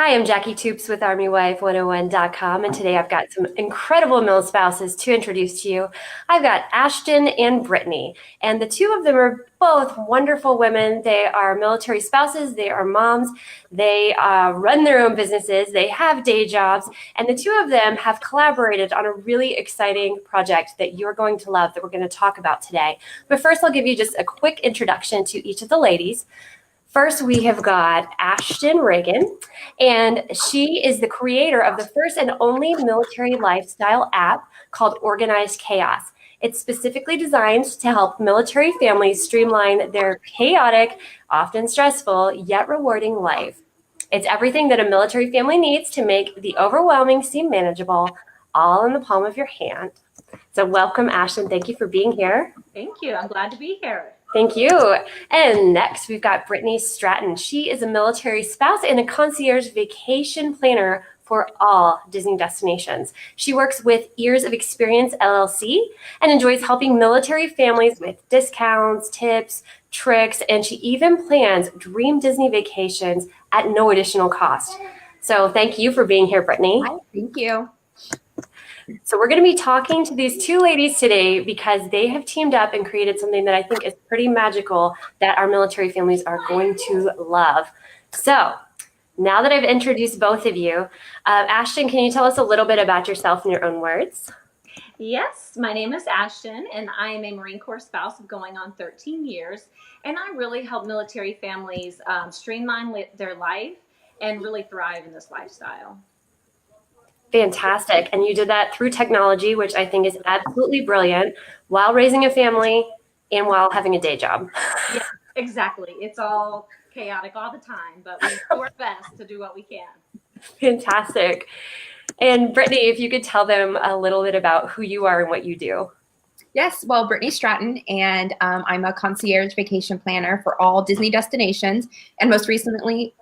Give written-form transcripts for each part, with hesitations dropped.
Hi, I'm Jackie Toops with ArmyWife101.com, and today I've got some incredible Milspouses to introduce to you. I've got Ashton and Brittany, and the two of them are both wonderful women. They are military spouses, they are moms, they run their own businesses, they have day jobs, and the two of them have collaborated on a really exciting project that you're going to love that we're going to talk about today. But first, I'll give you just a quick introduction to each of the ladies. First, we have got Ashton Reagan, and she is the creator of the first and only military lifestyle app called Organized Chaos. It's specifically designed to help military families streamline their chaotic, often stressful, yet rewarding life. It's everything that a military family needs to make the overwhelming seem manageable, all in the palm of your hand. So welcome, Ashton. Thank you for being here. Thank you. I'm glad to be here. Thank you. And next, we've got Brittany Stratton. She is a military spouse and a concierge vacation planner for all Disney destinations. She works with Years of Experience LLC and enjoys helping military families with discounts, tips, tricks, and she even plans dream Disney vacations at no additional cost. So thank you for being here, Brittany. Hi, thank you. So we're going to be talking to these two ladies today because they have teamed up and created something that I think is pretty magical that our military families are going to love. So now that I've introduced both of you, Ashton, can you tell us a little bit about yourself in your own words? Yes, my name is Ashton, and I am a Marine Corps spouse of going on 13 years. And I really help military families streamline their life and really thrive in this lifestyle. Fantastic. And you did that through technology, which I think is absolutely brilliant, while raising a family and while having a day job. Yeah, exactly. It's all chaotic all the time, but we do our best to do what we can. Fantastic. And Brittany, if you could tell them a little bit about who you are and what you do. Yes, well, Brittany Stratton, and I'm a concierge vacation planner for all Disney destinations, and most recently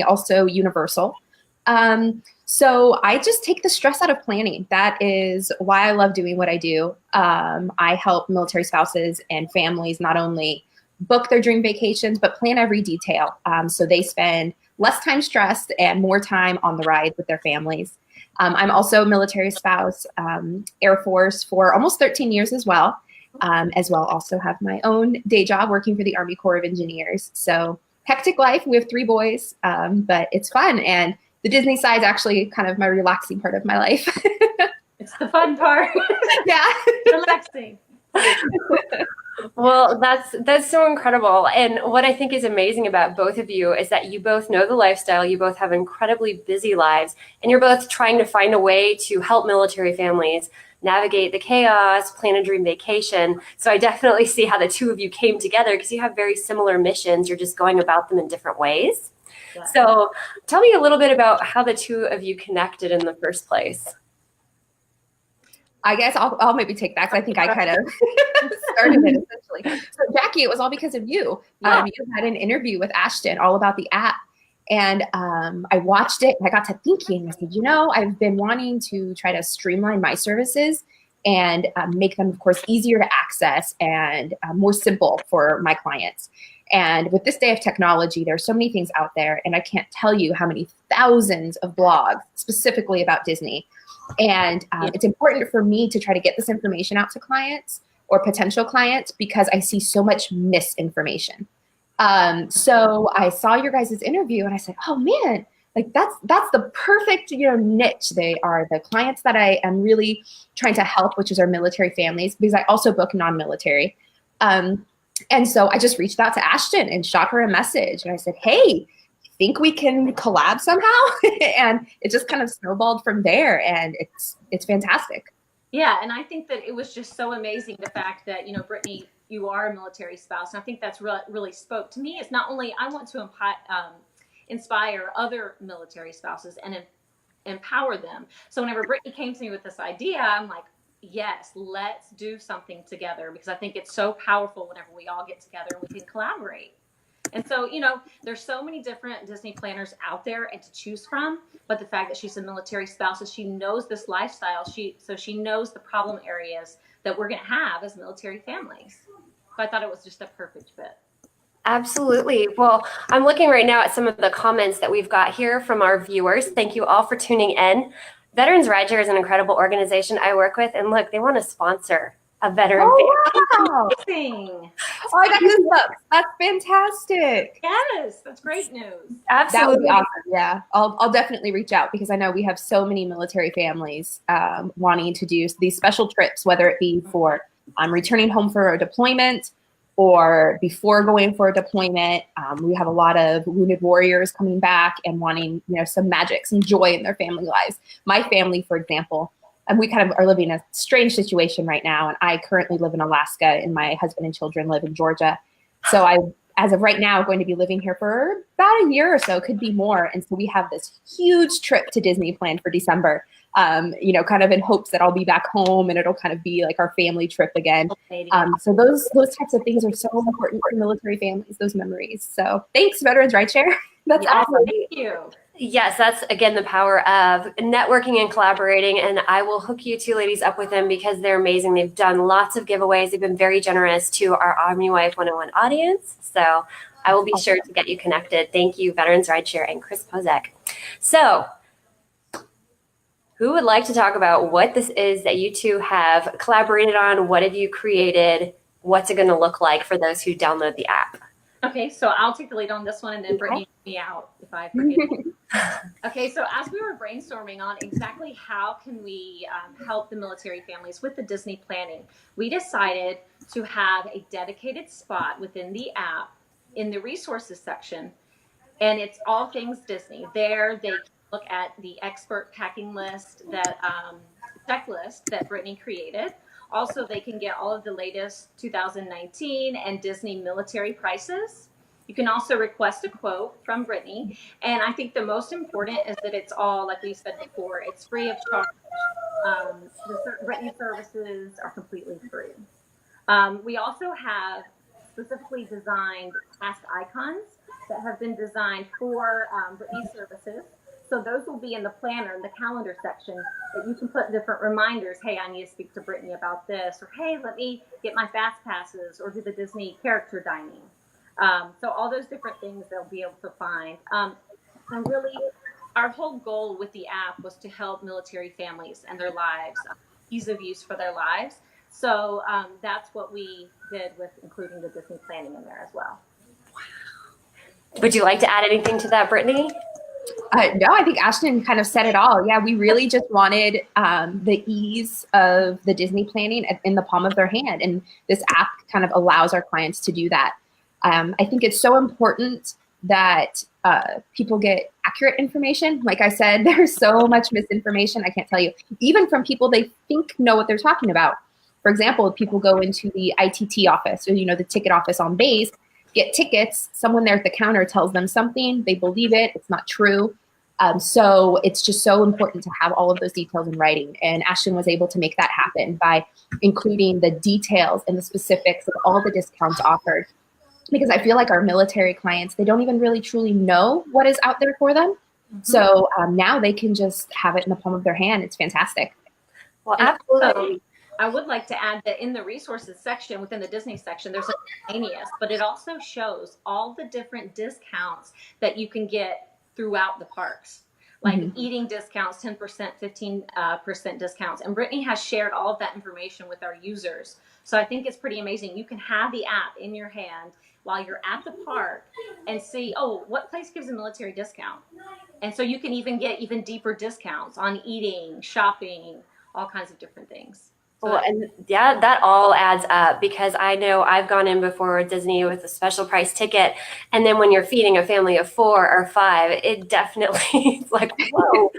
also Universal. So I just take the stress out of planning. That is why I love doing what I do. I help military spouses and families not only book their dream vacations, but plan every detail. So they spend less time stressed and more time on the ride with their families. I'm also a military spouse, Air Force for almost 13 years as well. Also have my own day job working for the Army Corps of Engineers. So hectic life. We have 3 boys, but it's fun. And the Disney side is actually kind of my relaxing part of my life. It's the fun part. Yeah. Relaxing. Well, that's so incredible. And what I think is amazing about both of you is that you both know the lifestyle, you both have incredibly busy lives, and you're both trying to find a way to help military families navigate the chaos, plan a dream vacation. So I definitely see how the two of you came together because you have very similar missions. You're just going about them in different ways. Yeah. So tell me a little bit about how the two of you connected in the first place. I guess I'll maybe take that because I think I kind of started it essentially. So Jackie, it was all because of you. Yeah. You had an interview with Ashton all about the app. And I watched it and I got to thinking, I said, I've been wanting to try to streamline my services and make them, of course, easier to access and more simple for my clients. And with this day of technology, there are so many things out there, and I can't tell you how many thousands of blogs specifically about Disney. And it's important for me to try to get this information out to clients or potential clients because I see so much misinformation. So I saw your guys' interview and I said, oh man, like that's the perfect, niche. They are the clients that I am really trying to help, which is our military families, because I also book non-military. And so I just reached out to Ashton and shot her a message and I said, hey, think we can collab somehow? And it just kind of snowballed from there, and it's fantastic. Yeah, and I think that it was just so amazing, the fact that, Brittany, you are a military spouse. And I think that's really spoke to me. It's not only I want to inspire other military spouses and empower them. So whenever Brittany came to me with this idea, I'm like, yes, let's do something together, because I think it's so powerful whenever we all get together and we can collaborate. And so, there's so many different Disney planners out there and to choose from, but the fact that she's a military spouse, so she knows this lifestyle, so she knows the problem areas that we're going to have as military families. So I thought it was just a perfect fit. Absolutely. Well, I'm looking right now at some of the comments that we've got here from our viewers. Thank you all for tuning in. Veterans Rideshare is an incredible organization I work with, and look, they want to sponsor a veteran family. Wow. Amazing. Oh, I got goosebumps. That's fantastic. Yes, that's great news. That would Absolutely. be awesome. Yeah, I'll definitely reach out because I know we have so many military families wanting to do these special trips, whether it be for returning home for a deployment or before going for a deployment. We have a lot of wounded warriors coming back and wanting, some magic, some joy in their family lives. My family, for example, and we kind of are living a strange situation right now. And I currently live in Alaska, and my husband and children live in Georgia. So as of right now, going to be living here for about a year or so, could be more. And so we have this huge trip to Disney planned for December, kind of in hopes that I'll be back home and it'll kind of be like our family trip again. So those types of things are so important for military families, those memories. So thanks, Veterans Rideshare. That's awesome. Thank you. Yes, that's again the power of networking and collaborating. And I will hook you two ladies up with them because they're amazing. They've done lots of giveaways. They've been very generous to our Army Wife 101 audience. So I will be sure to get you connected. Thank you, Veterans Rideshare and Chris Pozek. So who would like to talk about what this is that you two have collaborated on? What have you created? What's it going to look like for those who download the app? Okay, so I'll take the lead on this one, and then Brittany me out if I forget. Okay, so as we were brainstorming on exactly how can we help the military families with the Disney planning, we decided to have a dedicated spot within the app in the resources section, and it's all things Disney. There they can look at the expert packing list that checklist that Brittany created. Also, they can get all of the latest 2019 and Disney military prices. You can also request a quote from Brittany. And I think the most important is that it's all, like we said before, it's free of charge. The Brittany services are completely free. We also have specifically designed task icons that have been designed for Brittany services. So those will be in the planner, in the calendar section, that you can put different reminders. Hey, I need to speak to Brittany about this. Or, hey, let me get my fast passes or do the Disney character dining. So all those different things they'll be able to find. And really, our whole goal with the app was to help military families and their lives, ease of use for their lives. So that's what we did with including the Disney planning in there as well. Would you like to add anything to that, Brittany? No, I think Ashton kind of said it all. Yeah, we really just wanted the ease of the Disney planning in the palm of their hand. And this app kind of allows our clients to do that. I think it's so important that people get accurate information. Like I said, there's so much misinformation. I can't tell you, even from people they think know what they're talking about. For example, if people go into the ITT office or, the ticket office on base, get tickets, someone there at the counter tells them something, they believe it, it's not true. So it's just so important to have all of those details in writing. And Ashton was able to make that happen by including the details and the specifics of all the discounts offered. Because I feel like our military clients, they don't even really truly know what is out there for them. Mm-hmm. So now they can just have it in the palm of their hand. It's fantastic. Well, absolutely. I would like to add that in the resources section, within the Disney section, there's a miscellaneous, but it also shows all the different discounts that you can get throughout the parks, like eating discounts, 10%, 15% discounts. And Brittany has shared all of that information with our users. So I think it's pretty amazing. You can have the app in your hand while you're at the park and see, oh, what place gives a military discount? And so you can even get even deeper discounts on eating, shopping, all kinds of different things. Well, and yeah, that all adds up because I know I've gone in before Disney with a special price ticket. And then when you're feeding a family of 4 or 5, it definitely is like, whoa.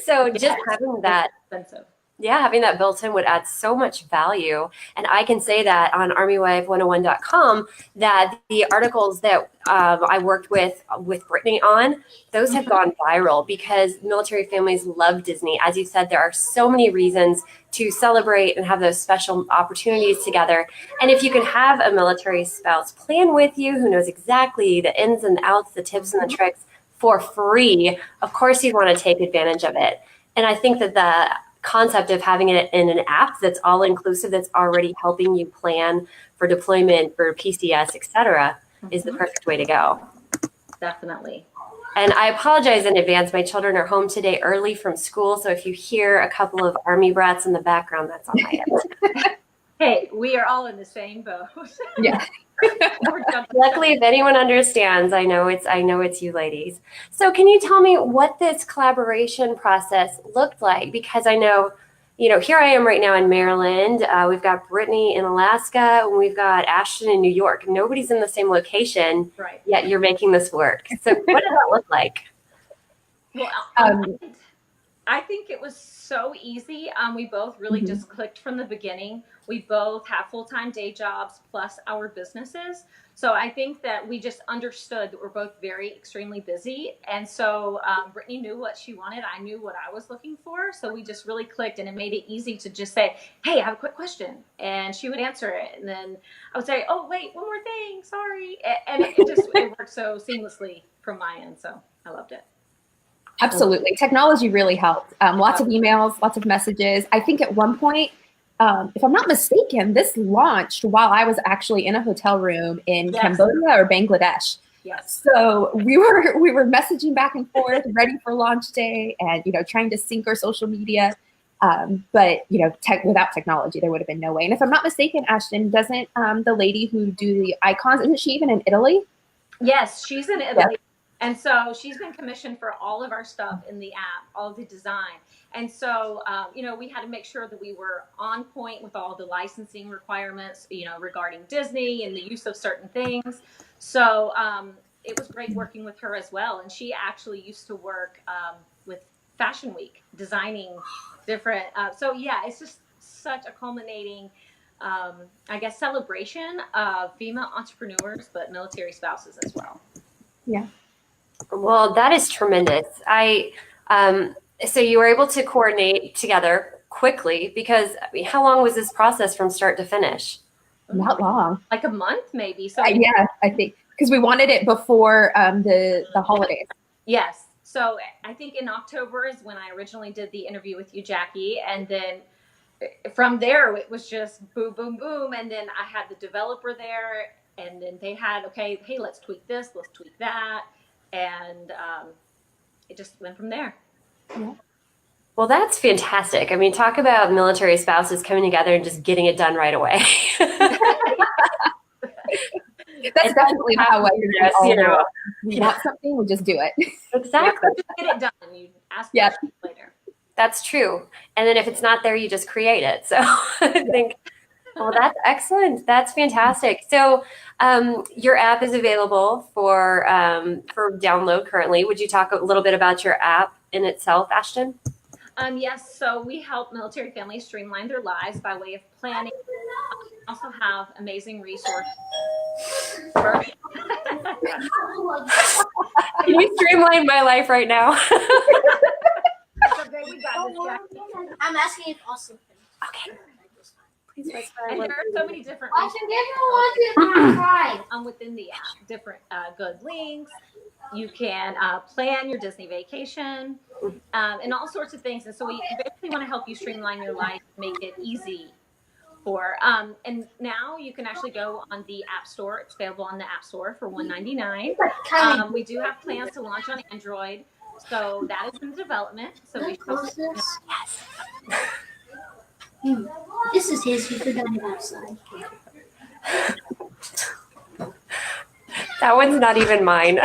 So just having that. Expensive. Yeah, having that built in would add so much value. And I can say that on ArmyWife101.com that the articles that I worked with Brittany on, those have gone viral because military families love Disney. As you said, there are so many reasons to celebrate and have those special opportunities together. And if you can have a military spouse plan with you who knows exactly the ins and outs, the tips and the tricks for free, of course you'd want to take advantage of it. And I think that the concept of having it in an app that's all inclusive, that's already helping you plan for deployment, for PCS, et cetera, is the perfect way to go. Definitely. And I apologize in advance. My children are home today early from school. So if you hear a couple of Army brats in the background, that's on my end. Hey, we are all in the same boat. Yeah. Luckily, if anyone understands, I know it's you ladies. So can you tell me what this collaboration process looked like? Because I know, here I am right now in Maryland. We've got Brittany in Alaska, and we've got Ashton in New York. Nobody's in the same location, right? Yet you're making this work. So what does that look like? Well, I think it was so easy. We both really just clicked from the beginning. We both have full-time day jobs plus our businesses. So I think that we just understood that we're both very extremely busy. And so Brittany knew what she wanted. I knew what I was looking for. So we just really clicked, and it made it easy to just say, hey, I have a quick question. And she would answer it. And then I would say, oh, wait, one more thing. Sorry. And it worked so seamlessly from my end. So I loved it. Absolutely. Technology really helped. Lots of emails, lots of messages. I think at one point, if I'm not mistaken, this launched while I was actually in a hotel room in Cambodia or Bangladesh. Yes. So we were messaging back and forth, ready for launch day, and trying to sync our social media. But without technology, there would have been no way. And if I'm not mistaken, Ashton, doesn't the lady who do the icons, isn't she even in Italy? Yes, she's in Italy. Yeah. And so she's been commissioned for all of our stuff in the app, all the design. And so, we had to make sure that we were on point with all the licensing requirements, regarding Disney and the use of certain things. So it was great working with her as well. And she actually used to work with Fashion Week, designing different. It's just such a culminating, celebration of female entrepreneurs, but military spouses as well. Yeah. Well, that is tremendous. So you were able to coordinate together quickly, because how long was this process from start to finish? Not long. Like a month, maybe. So yeah, I think because we wanted it before the holidays. Yes. So I think in October is when I originally did the interview with you, Jackie, and then from there it was just boom, boom, boom, and then I had the developer there, and then they had hey, let's tweak this, let's tweak that. And it just went from there. Yeah. Well, that's fantastic. I mean, talk about military spouses coming together and just getting it done right away. That's definitely not how we want something, we just do it. Exactly. Just get it done. You ask questions later. That's true. And then if it's not there, you just create it. So I think, well, that's excellent. That's fantastic. So your app is available for download currently. Would you talk a little bit about your app in itself, Ashton? Yes. So we help military families streamline their lives by way of planning. We also have amazing resources. Can you streamline my life right now? I'm asking if Austin. Okay. And there are so many different within the app, different good links. You can plan your Disney vacation and all sorts of things. And so we basically want to help you streamline your life, make it easy for. And now you can actually go on the App Store. It's available on the App Store for $1.99. We do have plans to launch on Android, so that is in development. So we yes. This is his. You forgot it outside. That one's not even mine.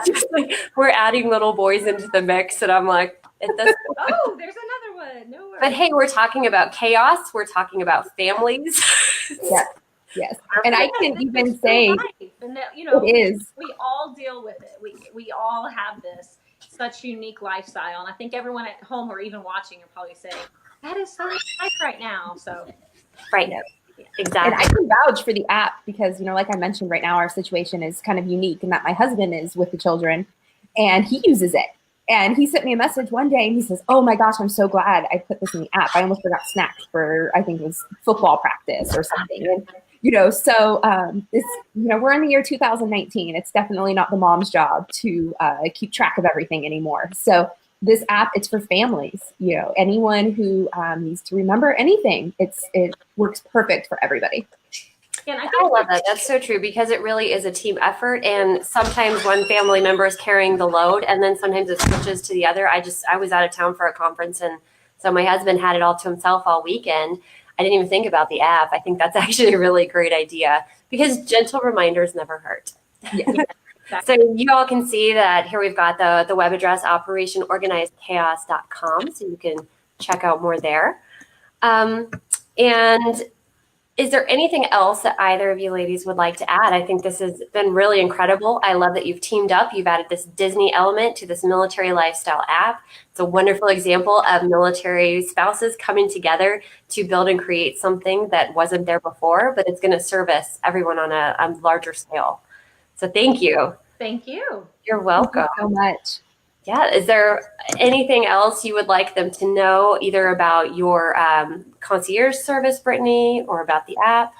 Just like, we're adding little boys into the mix, and I'm like, it doesn't. Oh, there's another one. No worries. But hey, we're talking about chaos. We're talking about families. Yes. And I can even say, and that, it is. We all deal with it. We all have this such unique lifestyle, and I think everyone at home or even watching are probably saying, that is so nice right now. So, right. Yeah. Exactly. And I can vouch for the app because, like I mentioned, right now our situation is kind of unique in that my husband is with the children and he uses it. And he sent me a message one day and he says, oh my gosh, I'm so glad I put this in the app. I almost forgot snacks for, I think it was football practice or something. And, so it's, we're in the year 2019. It's definitely not the mom's job to keep track of everything anymore. So this app, it's for families. You know, anyone who needs to remember anything, it works perfect for everybody. And I I love that. That's so true because it really is a team effort. And sometimes one family member is carrying the load and then sometimes it switches to the other. I was out of town for a conference and so my husband had it all to himself all weekend. I didn't even think about the app. I think that's actually a really great idea because gentle reminders never hurt. Yeah. So you all can see that here we've got the web address operationorganizedchaos.com. So you can check out more there. And is there anything else that either of you ladies would like to add? I think this has been really incredible. I love that you've teamed up. You've added this Disney element to this military lifestyle app. It's a wonderful example of military spouses coming together to build and create something that wasn't there before, but it's going to service everyone on a larger scale. So thank you. Thank you. You're welcome. Thank you so much. Yeah. Is there anything else you would like them to know, either about your concierge service, Brittany, or about the app?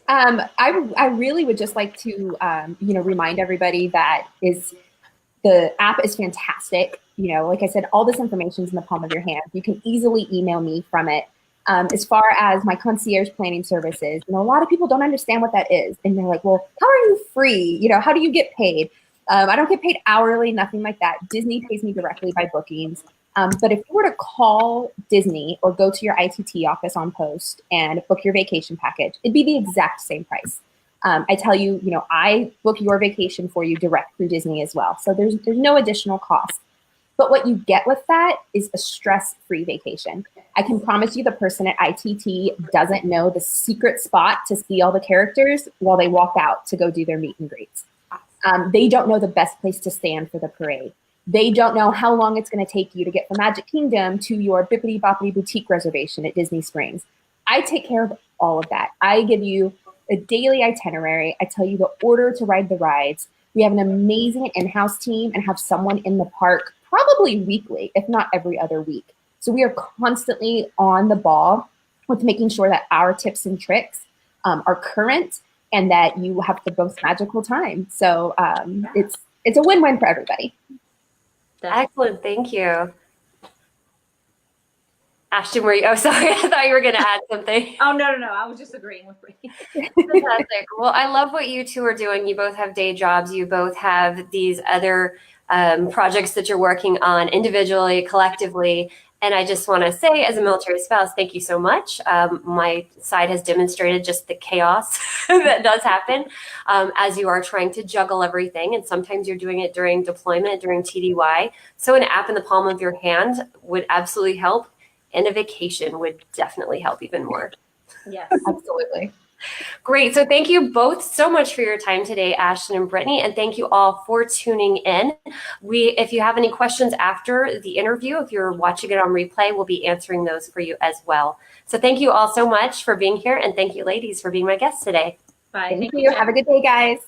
I really would just like to, remind everybody that the app is fantastic. You know, like I said, all this information is in the palm of your hand. You can easily email me from it. As far as my concierge planning services, a lot of people don't understand what that is. And they're like, well, how are you free? How do you get paid? I don't get paid hourly, nothing like that. Disney pays me directly by bookings. But if you were to call Disney or go to your ITT office on post and book your vacation package, it'd be the exact same price. I tell you, I book your vacation for you direct through Disney as well. So there's no additional cost. But what you get with that is a stress-free vacation. I can promise you the person at ITT doesn't know the secret spot to see all the characters while they walk out to go do their meet and greets. They don't know the best place to stand for the parade. They don't know how long it's going to take you to get from Magic Kingdom to your Bippity Boppity Boutique reservation at Disney Springs. I take care of all of that. I give you a daily itinerary. I tell you the order to ride the rides. We have an amazing in-house team and have someone in the park probably weekly, if not every other week. So we are constantly on the ball with making sure that our tips and tricks are current and that you have the most magical time. So it's a win-win for everybody. Excellent. Thank you. Ashton, sorry. I thought you were going to add something. Oh, no. I was just agreeing with Brittany. Fantastic. Well, I love what you two are doing. You both have day jobs. You both have these other projects that you're working on individually, collectively. And I just want to say, as a military spouse, thank you so much. My side has demonstrated just the chaos that does happen as you are trying to juggle everything. And sometimes you're doing it during deployment, during TDY. So an app in the palm of your hand would absolutely help. And a vacation would definitely help even more. Yes, absolutely. Great. So thank you both so much for your time today, Ashton and Brittany, and thank you all for tuning in. If you have any questions after the interview, if you're watching it on replay, we'll be answering those for you as well. So thank you all so much for being here, and thank you, ladies, for being my guests today. Bye. Thank you. Have a good day, guys.